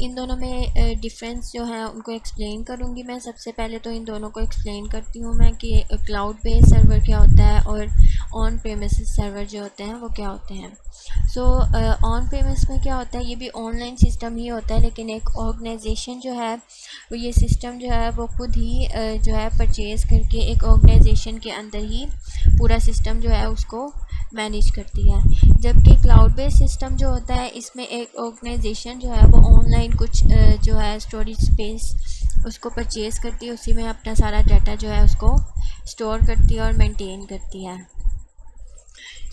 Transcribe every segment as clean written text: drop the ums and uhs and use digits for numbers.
इन दोनों में डिफरेंस जो है उनको एक्सप्लेन करूँगी मैं। सबसे पहले तो इन दोनों को एक्सप्लेन करती हूँ मैं कि क्लाउड बेस्ड सर्वर क्या होता है और ऑन प्रेमिसेस सर्वर जो होते हैं वो क्या होते हैं। सो ऑन प्रेमिस में क्या होता है, ये भी ऑनलाइन सिस्टम ही होता है, लेकिन एक ऑर्गेनाइजेशन जो है वो ये सिस्टम जो है वो खुद ही जो है परचेज़ करके एक ऑर्गेनाइजेशन के अंदर ही पूरा सिस्टम जो है उसको मैनेज करती है। जबकि क्लाउड बेस्ड सिस्टम जो होता है इसमें एक ऑर्गेनाइजेशन जो है वो ऑनलाइन कुछ जो है स्टोरेज स्पेस उसको परचेज़ करती है, उसी में अपना सारा डाटा जो है उसको स्टोर करती है और मेंटेन करती है।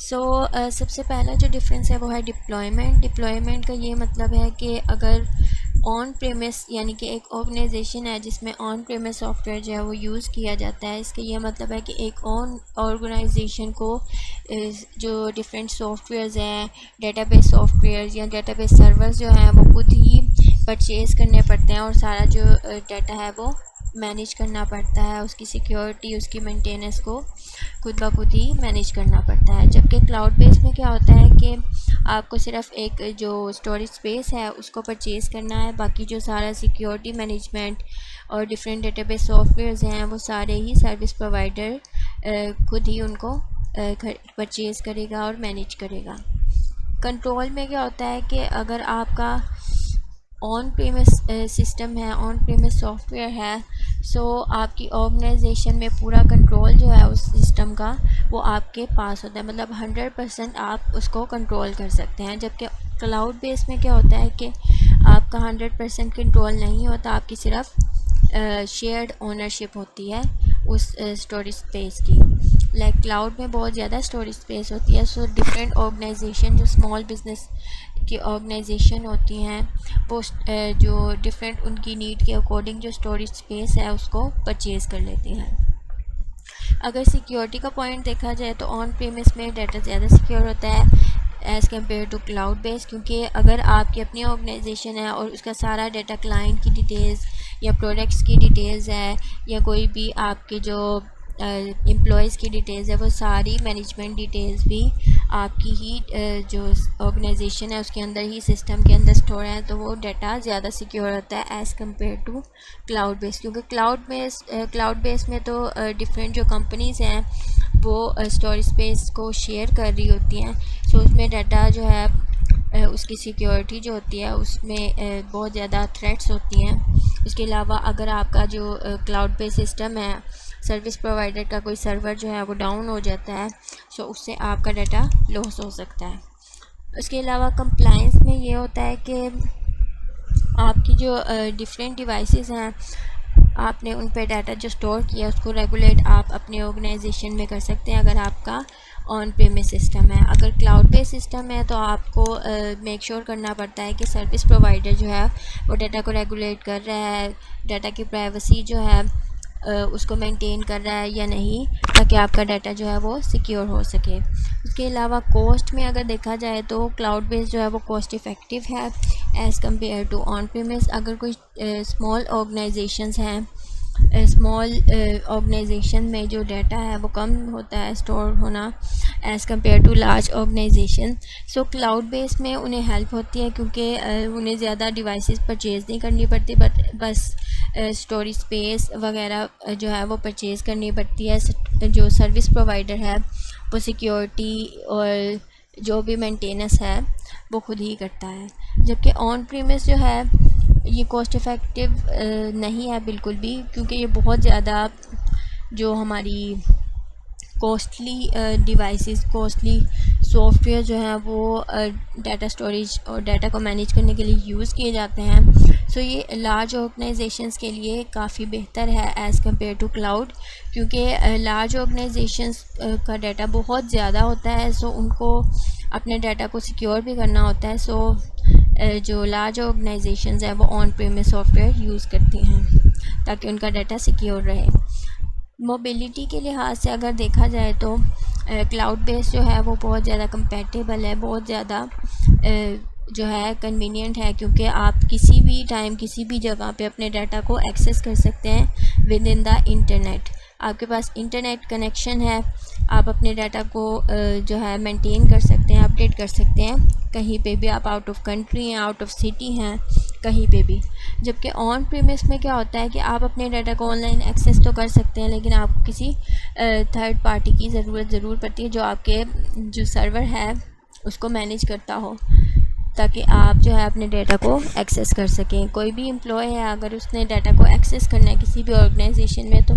सबसे पहला जो डिफरेंस है वो है डिप्लॉयमेंट का ये मतलब है कि अगर ऑन प्रेमिस यानी कि एक ऑर्गेनाइजेशन है जिसमें ऑन प्रेमिस सॉफ्टवेयर जो है वो यूज़ किया जाता है, इसका ये मतलब है कि एक ऑन ऑर्गेनाइजेशन को जो डिफरेंट सॉफ्टवेयर्स हैं, डेटाबेस सॉफ्टवेयर या डेटाबेस सर्वर्स जो हैं वो खुद ही परचेज़ करने पड़ते हैं और सारा जो डाटा है वो मैनेज करना पड़ता है, उसकी सिक्योरिटी उसकी मेंटेनेंस को खुद ब खुद ही मैनेज करना पड़ता है। जबकि क्लाउड बेस में क्या होता है कि आपको सिर्फ एक जो स्टोरेज स्पेस है उसको परचेज़ करना है, बाकी जो सारा सिक्योरिटी मैनेजमेंट और डिफरेंट डेटाबेस सॉफ्टवेयर्स हैं वो सारे ही सर्विस प्रोवाइडर खुद ही उनको परचेज़ करेगा और मैनेज करेगा। कंट्रोल में क्या होता है कि अगर आपका ऑन प्रेमिस सिस्टम है, ऑन प्रेमिस सॉफ्टवेयर है, आपकी ऑर्गेनाइजेशन में पूरा कंट्रोल जो है उस सिस्टम का वो आपके पास होता है, मतलब 100% आप उसको कंट्रोल कर सकते हैं। जबकि क्लाउड बेस में क्या होता है कि आपका 100% कंट्रोल नहीं होता, आपकी सिर्फ शेयर्ड ओनरशिप होती है उस स्टोरेज स्पेस की। लाइक क्लाउड में बहुत ज़्यादा स्टोरेज स्पेस होती है, डिफरेंट ऑर्गेनाइजेशन जो स्मॉल बिजनेस की ऑर्गेनाइजेशन होती हैं वो जो डिफरेंट उनकी नीड के अकॉर्डिंग जो स्टोरेज स्पेस है उसको परचेज़ कर लेती हैं। अगर सिक्योरिटी का पॉइंट देखा जाए तो ऑन प्रेमिस में डाटा ज़्यादा सिक्योर होता है as compare to cloud base, क्योंकि अगर आपकी अपनी ऑर्गेनाइजेशन है और उसका सारा डाटा क्लाइंट की डिटेल्स या प्रोडक्ट्स की डिटेल्स है या कोई भी आपके जो एम्प्लॉयज़ की डिटेल्स है वो सारी मैनेजमेंट डिटेल्स भी आपकी ही जो ऑर्गेनाइजेशन है उसके अंदर ही सिस्टम के अंदर स्टोर है, तो वो डाटा ज़्यादा सिक्योर होता है as compare to cloud base. क्योंकि क्लाउड बेस में तो डिफरेंट जो कंपनीज़ हैं वो स्टोरेज स्पेस को शेयर कर रही होती हैं, उसमें डाटा जो है उसकी सिक्योरिटी जो होती है उसमें बहुत ज़्यादा थ्रेट्स होती हैं। उसके अलावा अगर आपका जो क्लाउड बेस सिस्टम है सर्विस प्रोवाइडर का कोई सर्वर जो है वो डाउन हो जाता है, उससे आपका डाटा लॉस हो सकता है। उसके अलावा कंप्लायंस में ये होता है कि आपकी जो डिफरेंट डिवाइसेस हैं आपने उन पे डाटा जो स्टोर किया उसको रेगुलेट आप अपने ऑर्गेनाइजेशन में कर सकते हैं अगर आपका ऑन प्रेमिस सिस्टम है। अगर क्लाउड बेस्ड सिस्टम है तो आपको मेक श्योर करना पड़ता है कि सर्विस प्रोवाइडर जो है वो डाटा को रेगुलेट कर रहा है, डाटा की प्राइवेसी जो है उसको मेंटेन कर रहा है या नहीं, ताकि आपका डाटा जो है वो सिक्योर हो सके। उसके अलावा कॉस्ट में अगर देखा जाए तो क्लाउड बेस्ड जो है वो कॉस्ट इफ़ेक्टिव है as compare to on premise. अगर कोई स्मॉल ऑर्गेनाइजेशंस हैं, स्मॉल ऑर्गेनाइजेशन में जो डाटा है वो कम होता है स्टोर होना as compare to large organization, cloud base में उन्हें हेल्प होती है क्योंकि उन्हें ज़्यादा डिवाइसेस परचेज़ नहीं करनी पड़ती, बस स्टोरेज स्पेस वगैरह जो है वो परचेज़ करनी पड़ती है। जो सर्विस प्रोवाइडर है वो सिक्योरिटी और जो भी मेंटेनेंस है वो खुद ही करता है। जबकि ऑन प्रीमिस जो है ये कॉस्ट इफ़ेक्टिव नहीं है बिल्कुल भी, क्योंकि ये बहुत ज़्यादा जो हमारी कॉस्टली डिवाइसेस, कॉस्टली सॉफ्टवेयर जो हैं वो डाटा स्टोरेज और डाटा को मैनेज करने के लिए यूज़ किए जाते हैं। ये लार्ज ऑर्गेनाइजेशंस के लिए काफ़ी बेहतर है एज़ कम्पेयर टू क्लाउड, क्योंकि लार्ज ऑर्गेनाइजेशंस का डाटा बहुत ज़्यादा होता है, उनको अपने डाटा को सिक्योर भी करना होता है। जो लार्ज ऑर्गेनाइजेशंस हैं वो ऑन प्रेमिस सॉफ्टवेयर यूज़ करती हैं ताकि उनका डाटा सिक्योर रहे। मोबिलिटी के लिहाज से अगर देखा जाए तो क्लाउड बेस जो है वो बहुत ज़्यादा कंपैटिबल है, बहुत ज़्यादा जो है कन्वीनियंट है, क्योंकि आप किसी भी टाइम किसी भी जगह पे अपने डाटा को एक्सेस कर सकते हैं विद इन द इंटरनेट। आपके पास इंटरनेट कनेक्शन है, आप अपने डाटा को जो है मेंटेन कर सकते हैं, अपडेट कर सकते हैं। कहीं पे भी आप आउट ऑफ कंट्री हैं, आउट ऑफ सिटी हैं, कहीं पे भी। जबकि ऑन प्रीमिस में क्या होता है कि आप अपने डाटा को ऑनलाइन एक्सेस तो कर सकते हैं, लेकिन आपको किसी थर्ड पार्टी की ज़रूरत ज़रूर पड़ती है जो आपके जो सर्वर है उसको मैनेज करता हो, ताकि आप जो है अपने डाटा को एक्सेस कर सकें। कोई भी एम्प्लॉय है अगर उसने डाटा को एक्सेस करना है किसी भी ऑर्गेनाइजेशन में, तो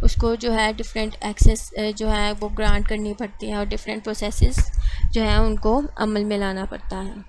उसको जो है डिफरेंट एक्सेस जो है वो ग्रांट करनी पड़ती है और डिफरेंट प्रोसेसेस जो है उनको अमल में लाना पड़ता है।